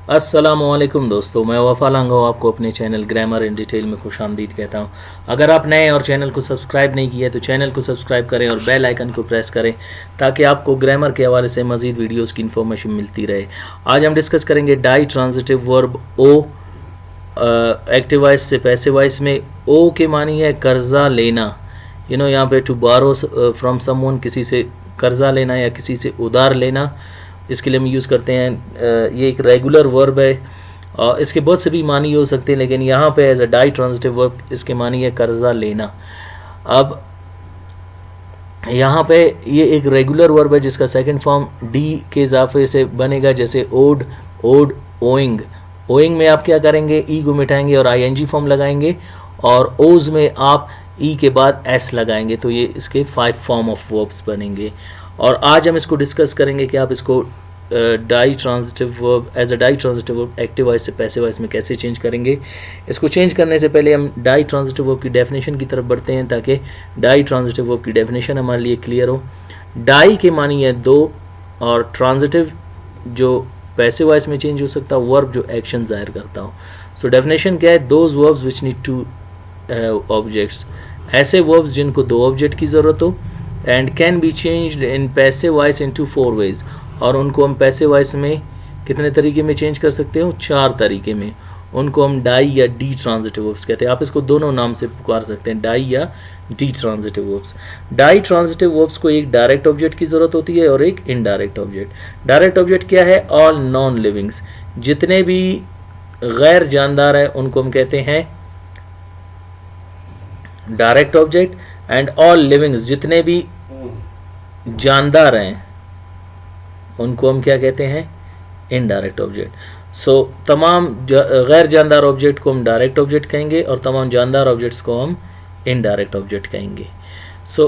अस्सलामुअलैकुम दोस्तों, मैं वफ़ा लांघा आपको अपने चैनल ग्रामर इन डिटेल में खुशामदीद कहता हूं। अगर आप नए और चैनल को सब्सक्राइब नहीं किया तो चैनल को सब्सक्राइब करें और बेल आइकन को प्रेस करें ताकि आपको ग्रामर के हवाले से मज़ीद वीडियोस की इन्फॉर्मेशन मिलती रहे। आज हम डिस्कस करेंगे डाई ट्रांजिटिव वर्ब ओ एक्टिव वॉइस से पैसिव वॉइस में। ओ के मानी है कर्जा लेना, यहाँ पे टू बारो फ्रॉम समवन, किसी से कर्जा लेना या किसी से उधार लेना, इसके लिए हम यूज़ करते हैं। ये एक रेगुलर वर्ब है और इसके बहुत से भी मानी हो सकते हैं, लेकिन यहाँ पे as a ditransitive verb इसके मानी है कर्जा लेना। अब यहाँ पे ये एक रेगुलर वर्ब है जिसका सेकंड फॉर्म डी के इजाफे से बनेगा, जैसे ओड, ओइंग। ओइंग में आप क्या करेंगे, ई को मिटाएंगे और आईएनजी फॉर्म लगाएंगे, और ओज में आप ई के बाद एस लगाएंगे। तो ये इसके 5 फॉर्म ऑफ वर्ब्स बनेंगे और आज हम इसको डिस्कस करेंगे कि आप इसको ditransitive verb as a ditransitive verb active voice से पैसिव वॉइस में कैसे चेंज करेंगे। इसको चेंज करने से पहले हम डाई ट्रांजिटिव वर्ब की डेफिनेशन की तरफ बढ़ते हैं ताकि डाई ट्रांजिटिव वर्ब की डेफिनेशन हमारे लिए क्लियर हो। डाई के मानी है दो, और ट्रांजिटिव जो पैसिव वॉइस में चेंज हो सकता है, वर्ब जो एक्शन जाहिर करता हो। सो डेफिनेशन क्या है, those verbs which need two objects, ऐसे वर्ब्स जिनको दो ऑब्जेक्ट की ज़रूरत हो, and can be changed in passive voice into 4 ways, और उनको हम पैसिव वॉइस में कितने तरीके में चेंज कर सकते हो, 4 तरीके में। उनको हम डाई या डी ट्रांजिटिव वर्ब्स कहते हैं। आप इसको दोनों नाम से पुकार सकते हैं, डाई या de transitive verbs. Ditransitive verbs को एक डायरेक्ट ऑब्जेक्ट की ज़रूरत होती है और एक इनडायरेक्ट ऑब्जेक्ट। डायरेक्ट ऑब्जेक्ट क्या है, ऑल नॉन लिविंग्स, जितने भी गैर जानदार हैं उनको हम कहते हैं direct object, and all livings, जितने भी जानदार हैं उनको हम क्या कहते हैं, इनडायरेक्ट ऑब्जेक्ट। सो तमाम गैर जानदार ऑब्जेक्ट को हम डायरेक्ट ऑब्जेक्ट कहेंगे और तमाम जानदार ऑब्जेक्ट्स को हम इनडायरेक्ट ऑब्जेक्ट कहेंगे। सो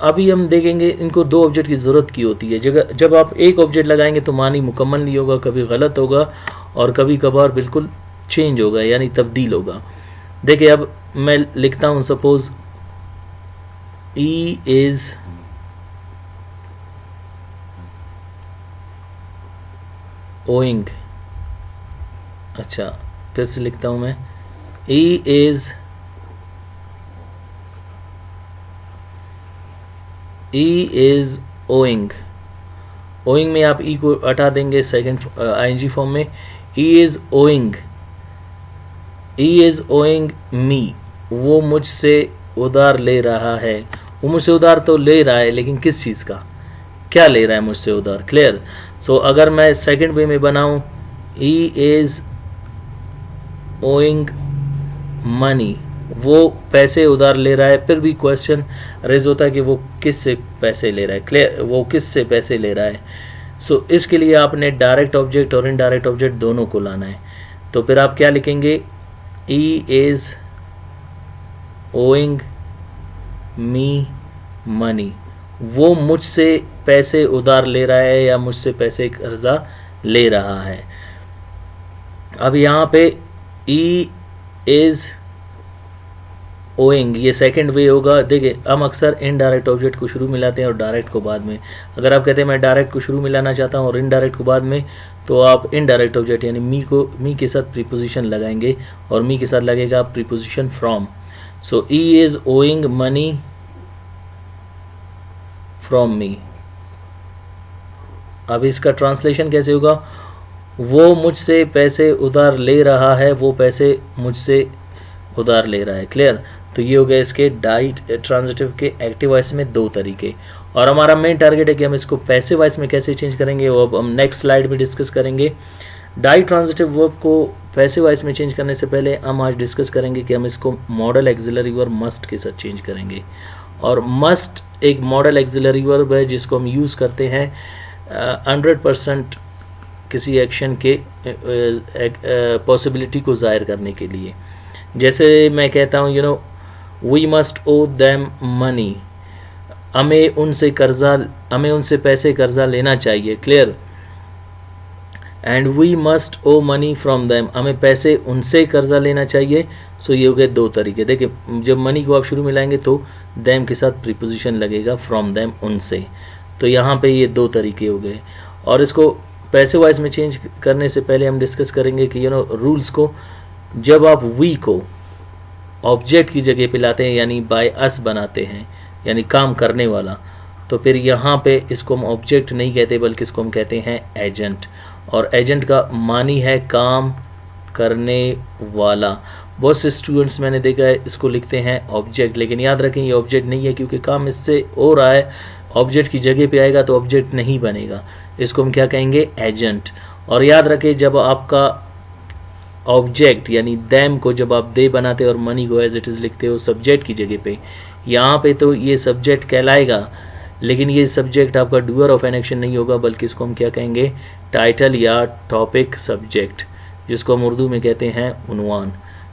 अभी हम देखेंगे इनको दो ऑब्जेक्ट की ज़रूरत की होती है। जब आप एक ऑब्जेक्ट लगाएंगे तो मानी मुकम्मल नहीं होगा, कभी गलत होगा और कभी कभार बिल्कुल चेंज होगा, यानी तब्दील होगा। देखिए अब मैं लिखता हूँ, सपोज ई इज़ ओइंग। अच्छा, फिर से लिखता हूं मैं, ई इज ओइंग। ओइंग में आप ई को हटा देंगे सेकंड आईएनजी फॉर्म में, ई इज ओइंग मी, वो मुझसे उधार ले रहा है। वो मुझसे उधार तो ले रहा है, लेकिन किस चीज़ का, क्या ले रहा है मुझसे उधार, क्लियर। सो अगर मैं सेकंड वे में बनाऊं, ही इज ओइंग मनी, वो पैसे उधार ले रहा है, फिर भी क्वेश्चन रेज होता है कि वो किस से पैसे ले रहा है, क्लियर, वो किस से पैसे ले रहा है। सो इसके लिए आपने डायरेक्ट ऑब्जेक्ट और इनडायरेक्ट ऑब्जेक्ट दोनों को लाना है। तो फिर आप क्या लिखेंगे, he is owing me money, वो मुझसे पैसे उधार ले रहा है या मुझसे पैसे कर्जा ले रहा है। अब यहाँ पे ई इज ओइंग, ये सेकंड वे होगा। देखिए हम अक्सर इनडायरेक्ट ऑब्जेक्ट को शुरू में लाते हैं और डायरेक्ट को बाद में। अगर आप कहते हैं मैं डायरेक्ट को शुरू में लाना चाहता हूँ और इनडायरेक्ट को बाद में, तो आप इनडायरेक्ट ऑब्जेक्ट यानी मी के साथ प्रीपोजिशन लगाएंगे और मी के साथ लगेगा preposition from. So E is owing money from me. अब इसका ट्रांसलेशन कैसे होगा, वो मुझसे पैसे उधार ले रहा है, वो पैसे मुझसे उधार ले रहा है, क्लियर। तो ये हो गया इसके डाई ट्रांजिटिव के एक्टिव वॉइस में दो तरीके, और हमारा मेन टारगेट है कि हम इसको पैसिव वॉइस में कैसे चेंज करेंगे, वो अब हम नेक्स्ट स्लाइड में डिस्कस करेंगे। डाई ट्रांजिटिव वर्ब को पैसिव वॉइस में चेंज करने से पहले हम आज डिस्कस करेंगे कि हम इसको मॉडल एक्सिलरी वर्ब मस्ट के साथ चेंज करेंगे। और मस्ट एक मॉडल एक्सिलरी वर्ब है जिसको हम यूज़ करते हैं 100% किसी एक्शन के पॉसिबिलिटी को ज़ाहिर करने के लिए। जैसे मैं कहता हूँ, we must owe them money, हमें उनसे पैसे कर्जा लेना चाहिए, clear. And we must owe money from them, हमें पैसे उनसे कर्जा लेना चाहिए। सो ये हो गए दो तरीके। देखिए जब मनी को आप शुरू में लाएंगे तो देम के साथ प्रीपोजिशन लगेगा फ्रॉम देम, उनसे। तो यहाँ पे ये दो तरीके हो गए। और इसको पैसे वाइज में चेंज करने से पहले हम डिस्कस करेंगे कि रूल्स को। जब आप वी को ऑब्जेक्ट की जगह पे लाते हैं यानी बाय अस बनाते हैं यानी काम करने वाला, तो फिर यहाँ पे इसको हम ऑब्जेक्ट नहीं कहते बल्कि इसको हम कहते हैं एजेंट। और एजेंट का मानी है काम करने वाला। बहुत से स्टूडेंट्स मैंने देखा है इसको लिखते हैं ऑब्जेक्ट, लेकिन याद रखें ये ऑब्जेक्ट नहीं है क्योंकि काम इससे हो रहा है। ऑब्जेक्ट की जगह पे आएगा तो ऑब्जेक्ट नहीं बनेगा, इसको हम क्या कहेंगे, एजेंट। और याद रखें जब आपका ऑब्जेक्ट यानी दैम को जब आप दे बनाते हो और मनी को एज इट इज़ लिखते हो सब्जेक्ट की जगह पे, यहाँ पे तो ये सब्जेक्ट कहलाएगा, लेकिन ये सब्जेक्ट आपका डूअर ऑफ एन एक्शन नहीं होगा बल्कि इसको हम क्या कहेंगे, टाइटल या टॉपिक सब्जेक्ट, जिसको हम उर्दू में कहते हैं उन्वान।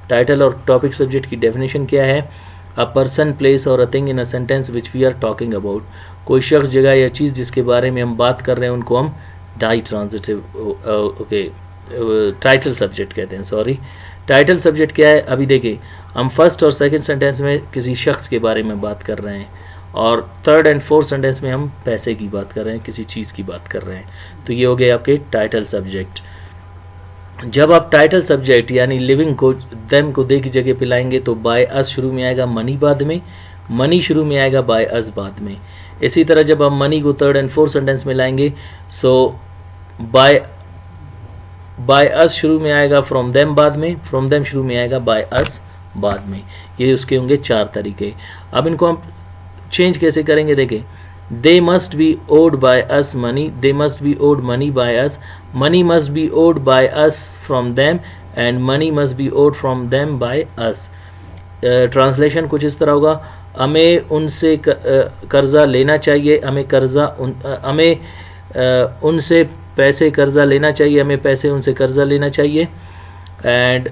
टाइटल और टॉपिक सब्जेक्ट की डेफिनेशन क्या है, अ पर्सन, प्लेस और a thing in a sentence which we are talking about. कोई शख्स, जगह या चीज़ जिसके बारे में हम बात कर रहे हैं उनको हम डाई ट्रांजिटिव टाइटल सब्जेक्ट कहते हैं। सॉरी, टाइटल सब्जेक्ट क्या है, अभी देखिए हम फर्स्ट और सेकंड सेंटेंस में किसी शख्स के बारे में बात कर रहे हैं और थर्ड एंड फोर्थ सेंटेंस में हम पैसे की बात कर रहे हैं, किसी चीज़ की बात कर रहे हैं, तो ये हो गए आपके टाइटल सब्जेक्ट। जब आप टाइटल सब्जेक्ट यानी लिविंग को देम को दे की जगह पे लाएंगे तो बाय अस शुरू में आएगा, मनी बाद में, मनी शुरू में आएगा, बाय अस बाद में। इसी तरह जब हम मनी को थर्ड एंड फोर्थ सेंटेंस में लाएंगे सो बाय अस शुरू में आएगा, फ्रॉम देम बाद में, फ्रॉम देम शुरू में आएगा, बाय अस बाद में। ये उसके होंगे 4 तरीके। अब इनको हम चेंज कैसे करेंगे, देखें, they must be owed by us money, they must be owed money by us, money must be owed by us from them and money must be owed from them by us. Translation कुछ इस तरह होगा, हमें उनसे कर्जा लेना चाहिए, हमें उनसे पैसे कर्जा लेना चाहिए, हमें पैसे उनसे कर्जा लेना चाहिए। And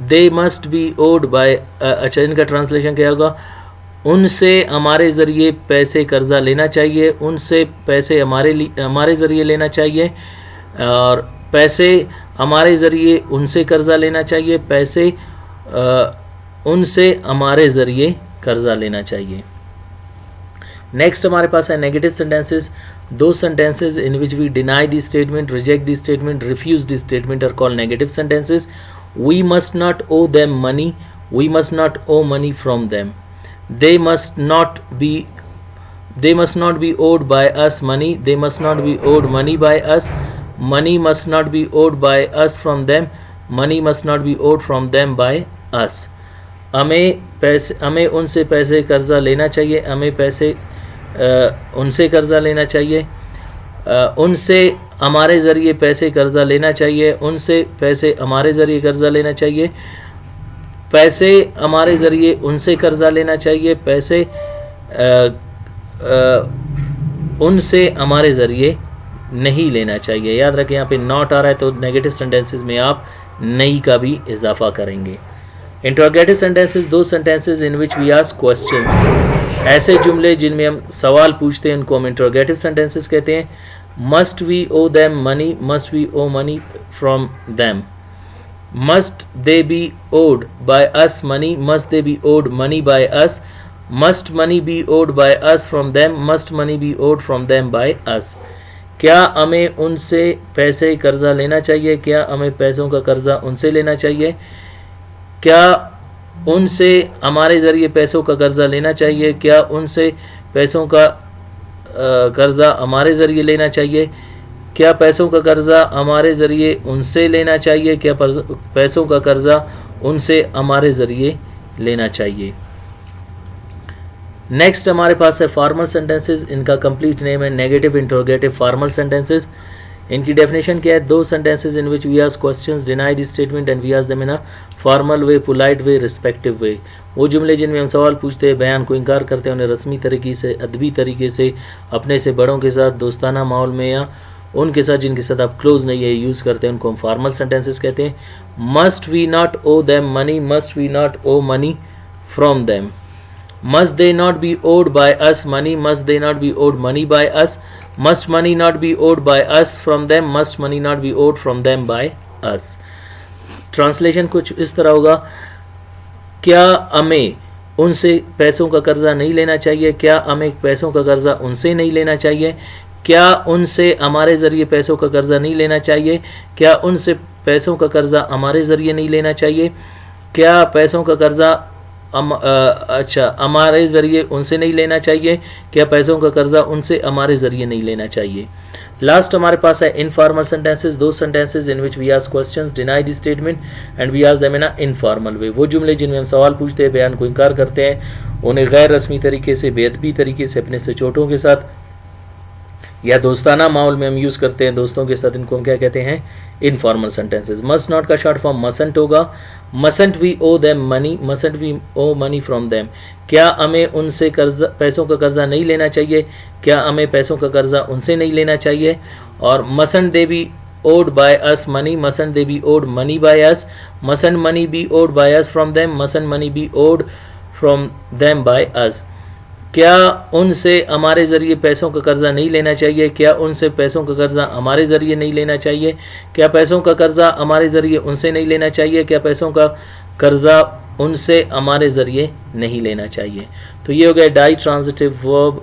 they must be owed by, अच्छा इनका ट्रांसलेशन क्या होगा, उनसे हमारे ज़रिए पैसे कर्जा लेना चाहिए, उनसे पैसे हमारे ज़रिए लेना चाहिए, और पैसे हमारे ज़रिए उनसे कर्जा लेना चाहिए, पैसे उनसे हमारे ज़रिए कर्जा लेना चाहिए। नेक्स्ट हमारे पास है negative sentences. Those sentences in which we deny the statement, reject the statement, refuse the statement are called negative sentences. We must not owe them money, we must not owe money from them, they must not be owed by us money, they must not be owed money by us, money must not be owed by us from them, money must not be owed from them by us। हमें उनसे पैसे कर्जा लेना चाहिए, हमें पैसे उनसे कर्जा लेना चाहिए, उनसे हमारे ज़रिए पैसे कर्जा लेना चाहिए, उनसे पैसे हमारे ज़रिए कर्जा लेना चाहिए, पैसे हमारे ज़रिए उनसे कर्जा लेना चाहिए, पैसे उनसे हमारे ज़रिए नहीं लेना चाहिए। याद रखें यहाँ पे नॉट आ रहा है तो नेगेटिव सेंटेंसेस में आप नहीं का भी इजाफा करेंगे। Interrogative sentences, those sentences in which we ask questions, ऐसे जुमले जिनमें हम सवाल पूछते हैं उनको हम इंट्रोगेटिव सेंटेंसेस कहते हैं। Must we owe them money, must we owe money from them, must they be owed by us money, must they be owed money by us, must money be owed by us from them, must money be owed from them by us। क्या हमें उनसे पैसे कर्जा लेना चाहिए, क्या हमें पैसों का कर्जा उनसे लेना चाहिए, क्या उनसे हमारे ज़रिए पैसों का कर्जा लेना चाहिए, क्या उनसे पैसों का कर्जा हमारे ज़रिए लेना चाहिए, क्या पैसों का कर्जा हमारे ज़रिए उनसे लेना चाहिए, क्या पैसों का कर्जा उनसे हमारे ज़रिए लेना चाहिए। नेक्स्ट हमारे पास है फॉर्मल सेंटेंसेस। इनका कंप्लीट नेम है नेगेटिव इंट्रोगेटिव फॉर्मल सेंटेंसेस। इनकी डेफिनेशन क्या है, those sentences in which we ask questions, deny the statement and we ask them in a formal way, polite way, respective way. वो जुमले जिनमें हम सवाल पूछते हैं, बयान को इनकार करते हैं, उन्हें रस्मी तरीके से, अदबी तरीके से, अपने से बड़ों के साथ दोस्ताना माहौल में या उनके साथ जिनके साथ आप क्लोज नहीं है यूज़ करते हैं, उनको हम फॉर्मल सेंटेंसेस कहते हैं। Must we not owe them money, must we not owe money from them, must they not be owed by us money, must they not be owed money by us, must money not be owed by us from them, must money not be owed from them by us. Translation कुछ इस तरह होगा, क्या हमें उनसे पैसों का कर्जा नहीं लेना चाहिए, क्या हमें पैसों का कर्जा उनसे नहीं लेना चाहिए, क्या उनसे हमारे ज़रिए पैसों का कर्ज़ा नहीं लेना चाहिए? क्या उनसे पैसों का कर्ज़ा हमारे ज़रिए नहीं लेना चाहिए? क्या पैसों का कर्ज़ा हमारे ज़रिए उनसे नहीं लेना चाहिए? क्या पैसों का कर्ज़ा उनसे हमारे ज़रिए नहीं लेना चाहिए? लास्ट हमारे पास है informal sentences, those sentences in which we ask questions, deny the statement and we ask them in a informal way. वो जुमले जिनमें हम सवाल पूछते हैं, बयान को इनकार करते हैं, उन्हें गैर रस्मी तरीके से, बेअदबी तरीके से, अपने सचोटों के साथ या दोस्ताना माहौल में हम यूज़ करते हैं दोस्तों के साथ, इनको हम क्या कहते हैं? Informal sentences. मस्ट नॉट का शॉर्ट फॉर्म मसंट होगा। Mustn't we owe them money, mustn't we owe money from them. क्या हमें उनसे कर्जा, पैसों का कर्जा नहीं लेना चाहिए? क्या हमें पैसों का कर्जा उनसे नहीं लेना चाहिए? और mustn't they be owed by us money, mustn't they be owed money by us, mustn't money be owed by us from them, mustn't money be owed from them by us. क्या उनसे हमारे ज़रिए पैसों का कर्ज़ा नहीं लेना चाहिए? क्या उनसे पैसों का कर्ज़ा हमारे ज़रिए नहीं लेना चाहिए? क्या पैसों का कर्ज़ा हमारे ज़रिए उनसे नहीं लेना चाहिए? क्या पैसों का कर्ज़ा उनसे हमारे ज़रिए नहीं लेना चाहिए? तो ये हो गया डाई ट्रांजिटिव वर्ब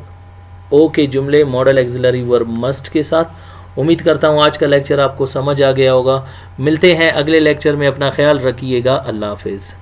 ओ के जुमले मॉडल एक्सिलरी वर्ब मस्ट के साथ। उम्मीद करता हूँ आज का लेक्चर आपको समझ आ गया होगा। मिलते हैं अगले लेक्चर में, अपना ख्याल रखिएगा। अल्लाह हाफिज़।